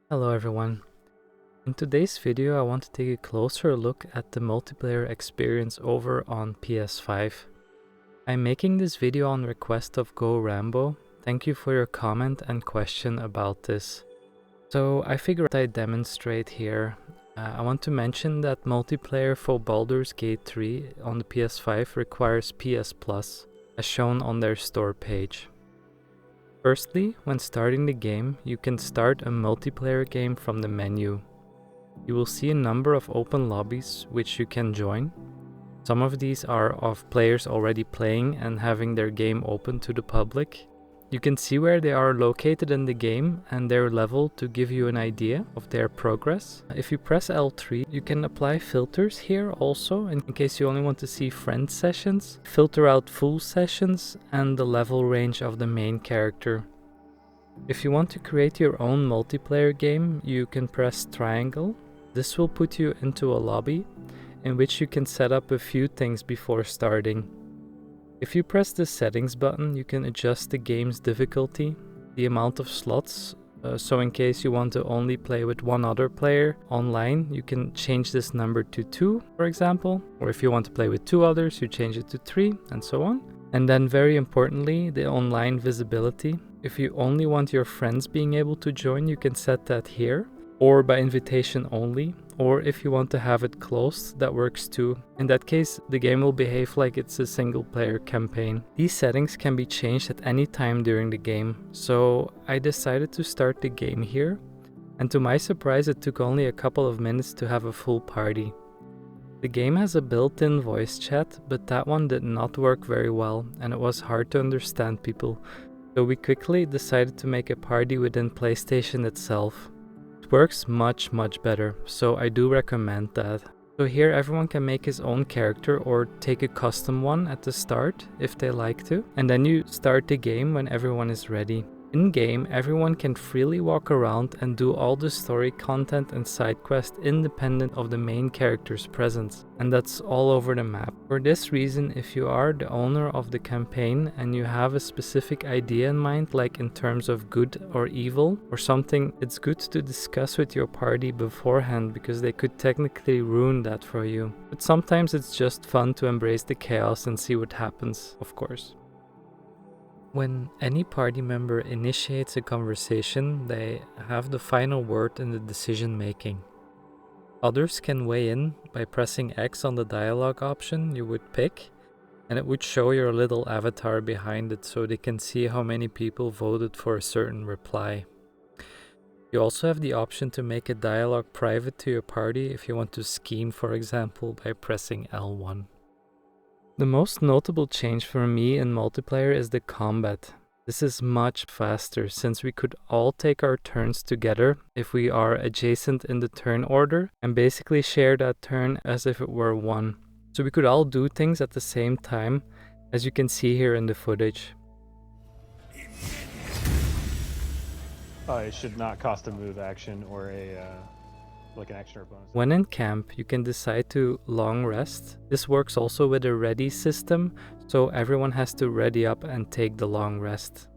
Hello everyone. In today's video I want to take a closer look at the multiplayer experience over on PS5. I'm making this video on request of Go Rambo. Thank you for your comment and question about this. So I figured I'd demonstrate here. I want to mention that multiplayer for Baldurs Gate 3 on the PS5 requires PS Plus, as shown on their store page. Firstly, when starting the game, you can start a multiplayer game from the menu. You will see a number of open lobbies which you can join. Some of these are of players already playing and having their game open to the public. You can see where they are located in the game and their level to give you an idea of their progress. If you press L3, you can apply filters here also in case you only want to see friend sessions, filter out full sessions and the level range of the main character. If you want to create your own multiplayer game, you can press triangle. This will put you into a lobby in which you can set up a few things before starting. If you press the settings button, you can adjust the game's difficulty, the amount of slots, so in case you want to only play with one other player online, you can change this number to 2, for example, or if you want to play with 2 others, you change it to 3, and so on. And then very importantly, the online visibility. If you only want your friends being able to join, you can set that here, or by invitation only, or if you want to have it closed, that works too. In that case, the game will behave like it's a single player campaign. These settings can be changed at any time during the game, so I decided to start the game here, and to my surprise it took only a couple of minutes to have a full party. The game has a built-in voice chat, but that one did not work very well, and it was hard to understand people, so we quickly decided to make a party within PlayStation itself. It works much better, so I do recommend that. So here everyone can make his own character or take a custom one at the start if they like to, and then you start the game when everyone is ready. In game, everyone can freely walk around and do all the story content and side quests independent of the main character's presence, and that's all over the map. For this reason, if you are the owner of the campaign and you have a specific idea in mind, like in terms of good or evil or something, it's good to discuss with your party beforehand because they could technically ruin that for you. But sometimes it's just fun to embrace the chaos and see what happens, of course. When any party member initiates a conversation, they have the final word in the decision making. Others can weigh in by pressing X on the dialogue option you would pick, and it would show your little avatar behind it so they can see how many people voted for a certain reply. You also have the option to make a dialogue private to your party if you want to scheme, for example, by pressing L1. The most notable change for me in multiplayer is the combat. This is much faster since we could all take our turns together if we are adjacent in the turn order and basically share that turn as if it were one. So we could all do things at the same time, as you can see here in the footage. It should not cost a move action or like an action or bonus. When in camp, you can decide to long rest. This works also with a ready system, so everyone has to ready up and take the long rest.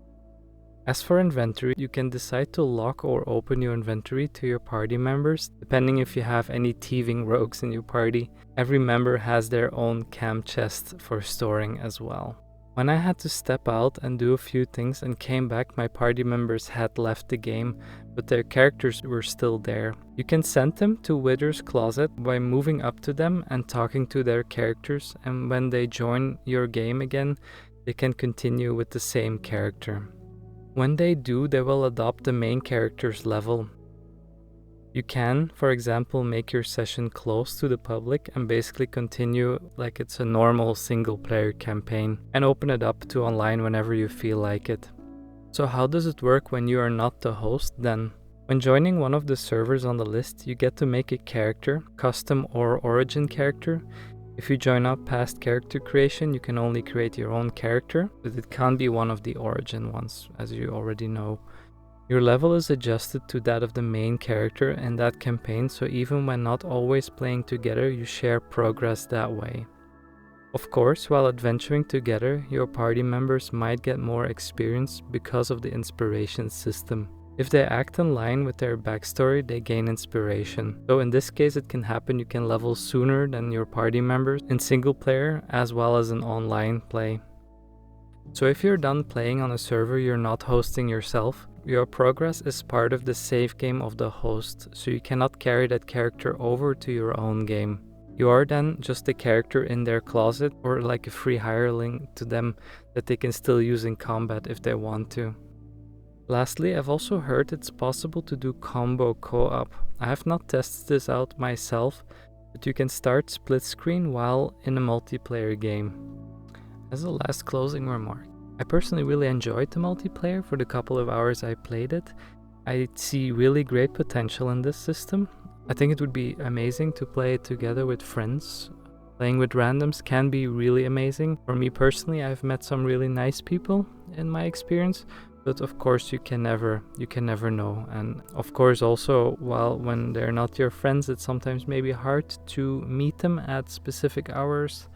As for inventory, you can decide to lock or open your inventory to your party members, depending if you have any thieving rogues in your party. Every member has their own camp chest for storing as well. When I had to step out and do a few things and came back, my party members had left the game, but their characters were still there. You can send them to Wither's Closet by moving up to them and talking to their characters, and when they join your game again, they can continue with the same character. When they do, they will adopt the main character's level. You can, for example, make your session close to the public and basically continue like it's a normal single-player campaign and open it up to online whenever you feel like it. So how does it work when you are not the host then? When joining one of the servers on the list, you get to make a character, custom or origin character. If you join up past character creation, you can only create your own character, but it can't be one of the origin ones, as you already know. Your level is adjusted to that of the main character in that campaign, so even when not always playing together, you share progress that way. Of course, while adventuring together, your party members might get more experience because of the inspiration system. If they act in line with their backstory, they gain inspiration. So in this case, it can happen you can level sooner than your party members in single player as well as in online play. So if you're done playing on a server you're not hosting yourself, your progress is part of the save game of the host, so you cannot carry that character over to your own game. You are then just a character in their closet or like a free hireling to them that they can still use in combat if they want to. Lastly, I've also heard it's possible to do combo co-op. I have not tested this out myself, but you can start split screen while in a multiplayer game. As a last closing remark, I personally really enjoyed the multiplayer for the couple of hours I played it. I see really great potential in this system. I think it would be amazing to play it together with friends. Playing with randoms can be really amazing. For me personally, I've met some really nice people in my experience. But of course you can never know, and of course also when they're not your friends, it's sometimes maybe hard to meet them at specific hours,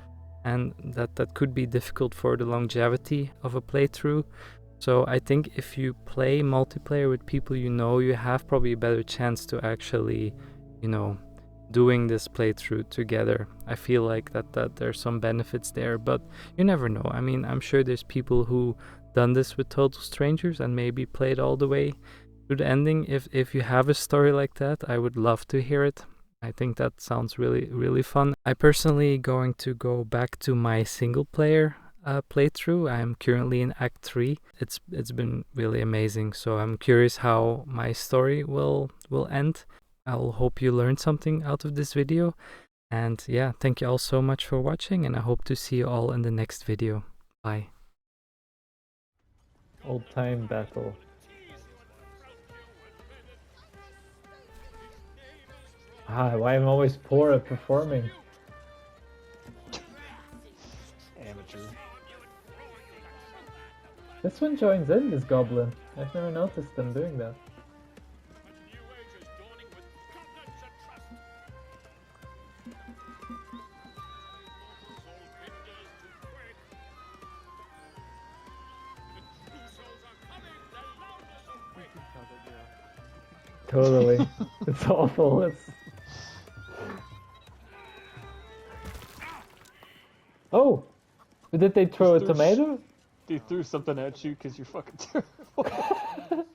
and that could be difficult for the longevity of a playthrough. So I think if you play multiplayer with people you have probably a better chance to actually doing this playthrough together. I feel like that there's some benefits there, but you never know. I mean, I'm sure there's people who done this with total strangers and maybe played all the way to the ending. If you have a story like that, I would love to hear it. I think that sounds really fun. I personally going to go back to my single player playthrough. I'm currently in Act 3. It's been really amazing, so I'm curious how my story will end. I'll hope you learned something out of this video, and yeah, thank you all so much for watching, and I hope to see you all in the next video. Bye. Old time battle. Why am I always poor at performing? Amateur. This one joins in, this goblin. I've never noticed them doing that. Totally. It's awful. Oh! Did they throw a tomato? They threw something at you because you're fucking terrible.